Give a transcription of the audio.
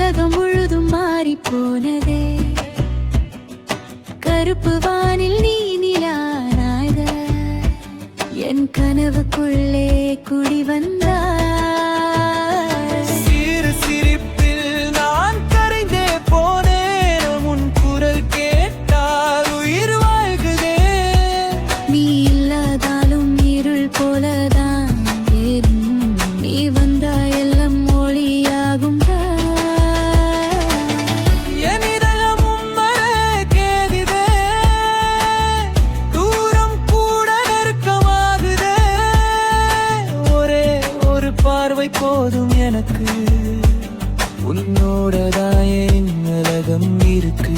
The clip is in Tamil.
உலகம் முழுதும் மாறி போனதே. கருப்பு வானில் நீ நிலானாக என் கனவுக்குள்ளே குடி வந்தாய். சிறு சிரிப்பில் நான் கரைந்தே போனேன், உன் குரல் கேட்டால் உயிர் வாழ்குதே. நீ இல்லாதாலும் இருள் போலதான் ஏறும், நீ வந்தா எல்லாம் ஒளியாகும். என் இதயமும் மறக்கேகுதே, தூரம் கூட நெருக்கமாகுதே. ஒரே ஒரு பார்வை போதும் எனக்கு, உன்னோடதான் என் உலகம் இருக்கு.